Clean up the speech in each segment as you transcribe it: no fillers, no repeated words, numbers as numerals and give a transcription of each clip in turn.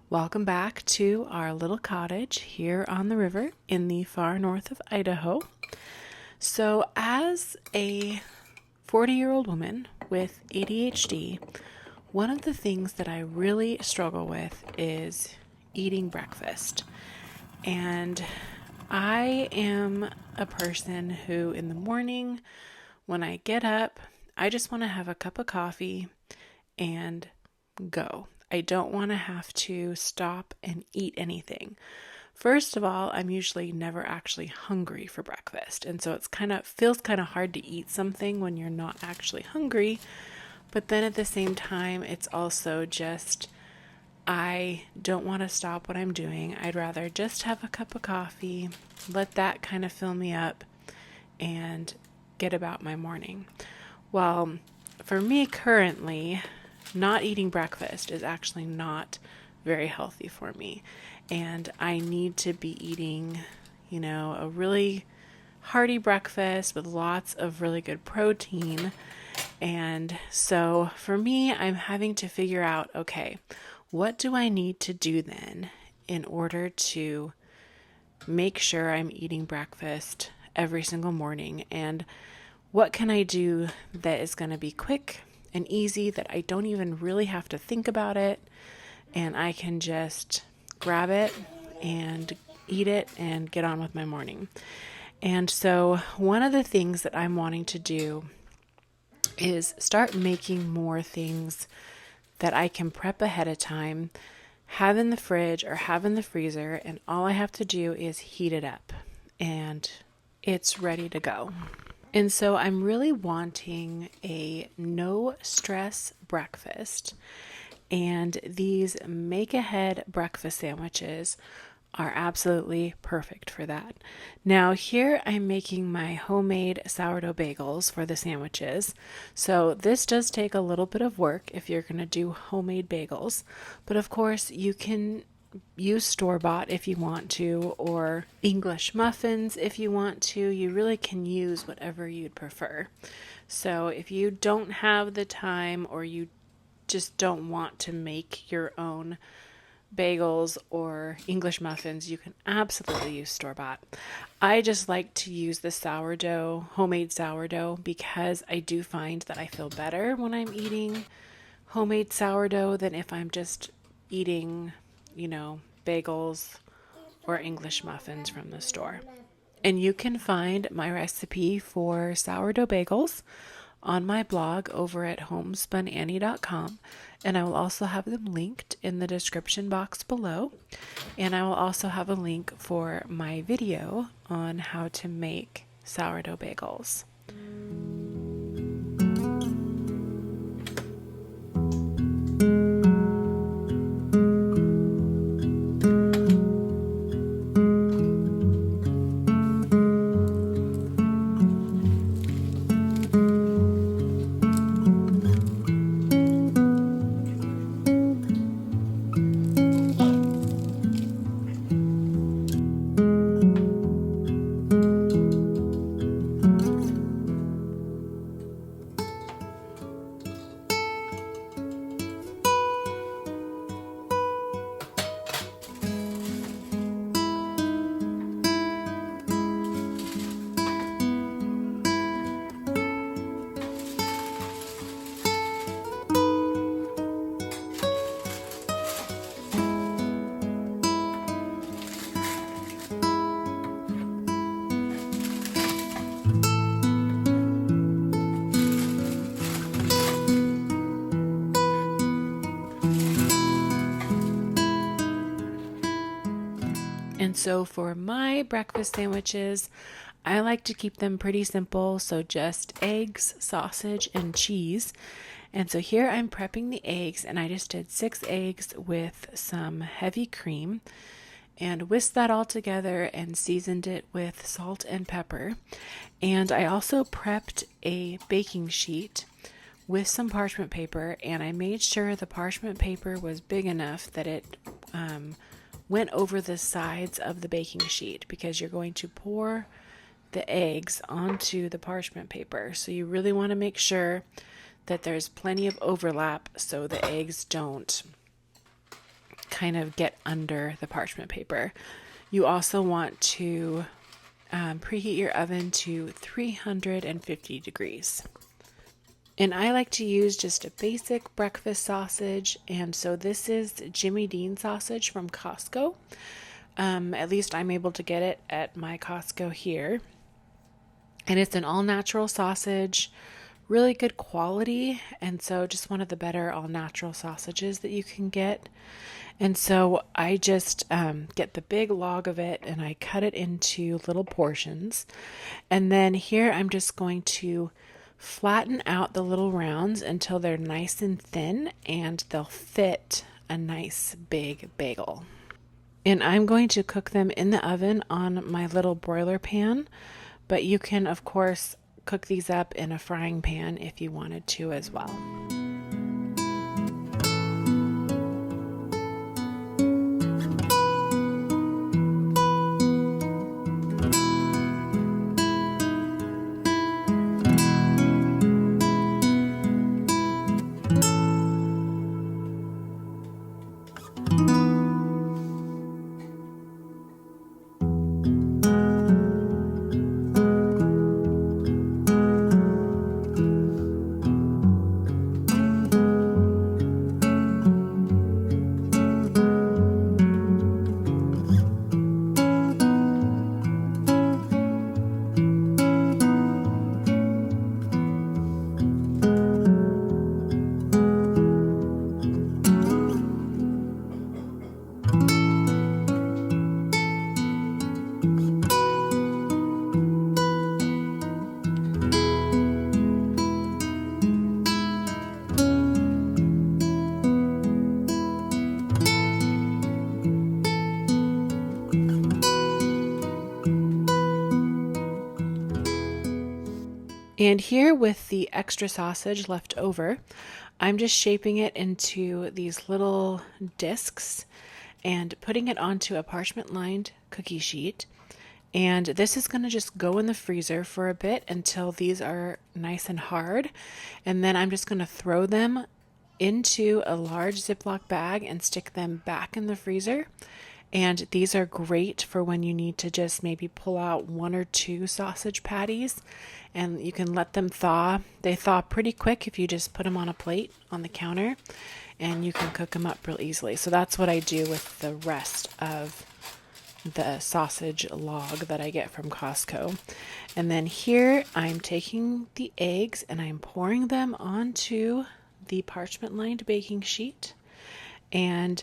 Welcome back to our little cottage here on the river in the far north of Idaho. So, as a 40-year-old woman with ADHD, one of the things that I really struggle with is eating breakfast. And I am a person who, in the morning, when I get up, I just want to have a cup of coffee and go. I don't want to have to stop and eat anything. First of all, I'm usually never actually hungry for breakfast. And so feels kind of hard to eat something when you're not actually hungry. But then at the same time, it's also just, I don't want to stop what I'm doing. I'd rather just have a cup of coffee, let that kind of fill me up, and get about my morning. Well, for me currently, not eating breakfast is actually not very healthy for me. And I need to be eating, a really hearty breakfast with lots of really good protein. And so for me, I'm having to figure out, okay, what do I need to do then in order to make sure I'm eating breakfast every single morning? And what can I do that is going to be quick and easy, that I don't even really have to think about it, and I can just grab it and eat it and get on with my morning. And so one of the things that I'm wanting to do is start making more things that I can prep ahead of time, have in the fridge or have in the freezer, and all I have to do is heat it up and it's ready to go. And so I'm really wanting a no stress breakfast. And these make ahead breakfast sandwiches are absolutely perfect for that. Now here I'm making my homemade sourdough bagels for the sandwiches. So this does take a little bit of work if you're going to do homemade bagels. But of course you can use store-bought if you want to, or English muffins if you want to. You really can use whatever you'd prefer. So if you don't have the time, or you just don't want to make your own bagels or English muffins, you can absolutely use store-bought. I just like to use the homemade sourdough, because I do find that I feel better when I'm eating homemade sourdough than if I'm just eating bagels or English muffins from the store. And you can find my recipe for sourdough bagels on my blog over at homespunannie.com. And I will also have them linked in the description box below. And I will also have a link for my video on how to make sourdough bagels. And so for my breakfast sandwiches, I like to keep them pretty simple. So just eggs, sausage, and cheese. And so here I'm prepping the eggs, and I just did 6 eggs with some heavy cream and whisked that all together and seasoned it with salt and pepper. And I also prepped a baking sheet with some parchment paper, and I made sure the parchment paper was big enough that it went over the sides of the baking sheet, because you're going to pour the eggs onto the parchment paper. So you really want to make sure that there's plenty of overlap so the eggs don't kind of get under the parchment paper. You also want to preheat your oven to 350 degrees. And I like to use just a basic breakfast sausage, and so this is Jimmy Dean sausage from Costco. At least I'm able to get it at my Costco here. And it's an all-natural sausage, really good quality, and so just one of the better all-natural sausages that you can get. And so I just get the big log of it and I cut it into little portions. And then here I'm just going to flatten out the little rounds until they're nice and thin and they'll fit a nice big bagel. And I'm going to cook them in the oven on my little broiler pan, but you can, of course, cook these up in a frying pan if you wanted to as well. And here with the extra sausage left over, I'm just shaping it into these little discs and putting it onto a parchment lined cookie sheet. And this is going to just go in the freezer for a bit until these are nice and hard. And then I'm just going to throw them into a large Ziploc bag and stick them back in the freezer. And these are great for when you need to just maybe pull out 1 or 2 sausage patties, and you can let them thaw. They thaw pretty quick if you just put them on a plate on the counter, and you can cook them up real easily. So that's what I do with the rest of the sausage log that I get from Costco. And then here I'm taking the eggs and I'm pouring them onto the parchment lined baking sheet. And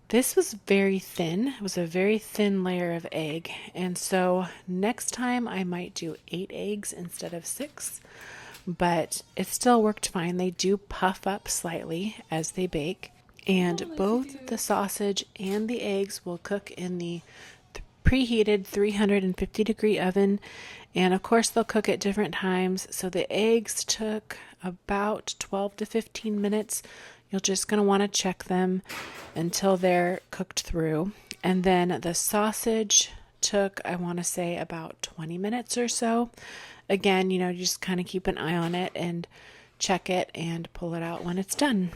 this was very thin. It was a very thin layer of egg. And so next time I might do 8 eggs instead of 6, but it still worked fine. They do puff up slightly as they bake. And both the sausage and the eggs will cook in the preheated 350 degree oven. And of course they'll cook at different times. So the eggs took about 12 to 15 minutes. You're just going to want to check them until they're cooked through. And then the sausage took, I want to say, about 20 minutes or so. Again, you just kind of keep an eye on it and check it and pull it out when it's done.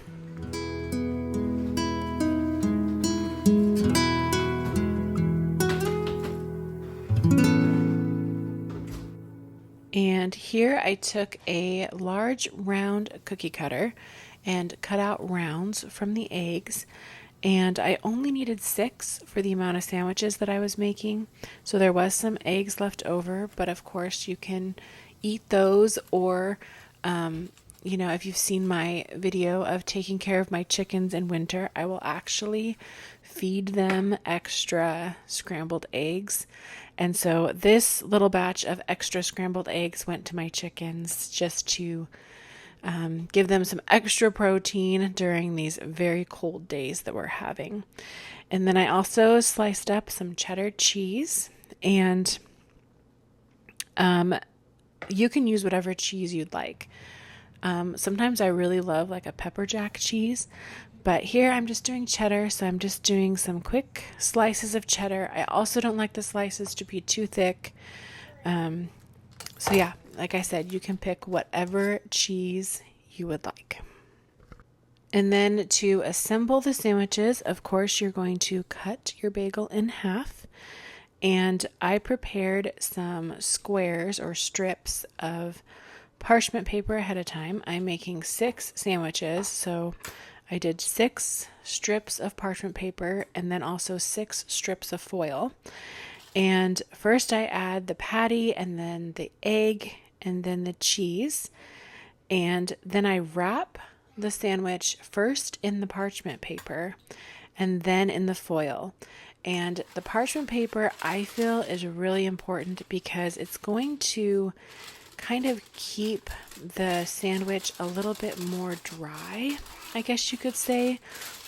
And here I took a large round cookie cutter and cut out rounds from the eggs, and I only needed 6 for the amount of sandwiches that I was making. So there was some eggs left over, but of course you can eat those, or if you've seen my video of taking care of my chickens in winter, I will actually feed them extra scrambled eggs. And so this little batch of extra scrambled eggs went to my chickens just to give them some extra protein during these very cold days that we're having. And then I also sliced up some cheddar cheese, and you can use whatever cheese you'd like. Sometimes I really love like a pepper jack cheese, but here I'm just doing cheddar, so I'm just doing some quick slices of cheddar. I also don't like the slices to be too thick. So yeah, like I said, you can pick whatever cheese you would like. And then to assemble the sandwiches, of course, you're going to cut your bagel in half. And I prepared some squares or strips of parchment paper ahead of time. I'm making 6 sandwiches, so I did 6 strips of parchment paper and then also 6 strips of foil. And first I add the patty and then the egg and then the cheese. And then I wrap the sandwich first in the parchment paper and then in the foil. And the parchment paper I feel is really important because it's going to kind of keep the sandwich a little bit more dry, I guess you could say,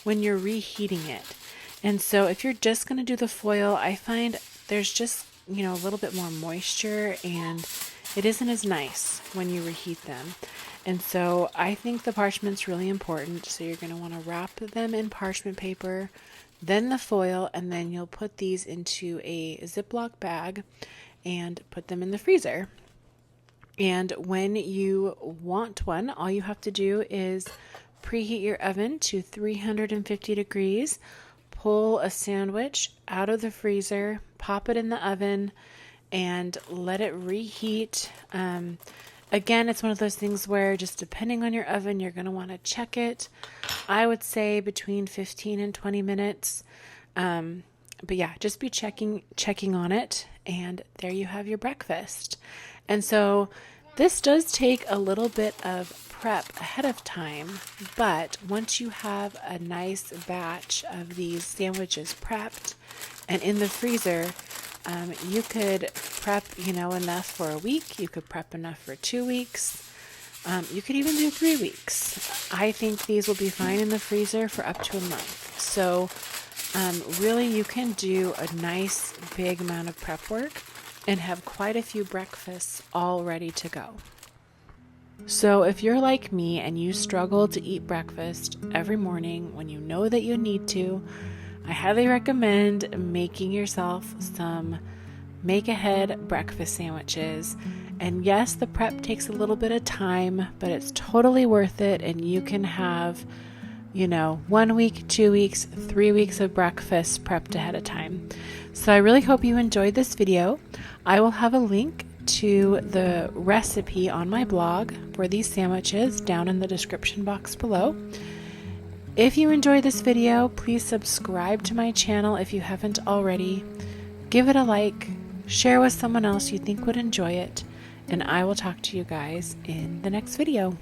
when you're reheating it. And so if you're just going to do the foil, I find there's just, a little bit more moisture and it isn't as nice when you reheat them. And so I think the parchment's really important. So you're going to want to wrap them in parchment paper, then the foil, and then you'll put these into a Ziploc bag and put them in the freezer. And when you want one, all you have to do is preheat your oven to 350 degrees, pull a sandwich out of the freezer, pop it in the oven, and let it reheat. Again, it's one of those things where just depending on your oven, you're going to want to check it. I would say between 15 and 20 minutes. But yeah, just be checking on it, and there you have your breakfast. And so this does take a little bit of prep ahead of time, but once you have a nice batch of these sandwiches prepped and in the freezer, you could prep, enough for a week. You could prep enough for 2 weeks. You could even do 3 weeks. I think these will be fine in the freezer for up to a month. So really you can do a nice big amount of prep work and have quite a few breakfasts all ready to go. So if you're like me and you struggle to eat breakfast every morning when you know that you need to, I highly recommend making yourself some make-ahead breakfast sandwiches. And yes, the prep takes a little bit of time, but it's totally worth it. And you can have, 1 week, 2 weeks, 3 weeks of breakfast prepped ahead of time. So I really hope you enjoyed this video. I will have a link to the recipe on my blog for these sandwiches down in the description box below. If you enjoyed this video, please subscribe to my channel if you haven't already. Give it a like, share with someone else you think would enjoy it, and I will talk to you guys in the next video.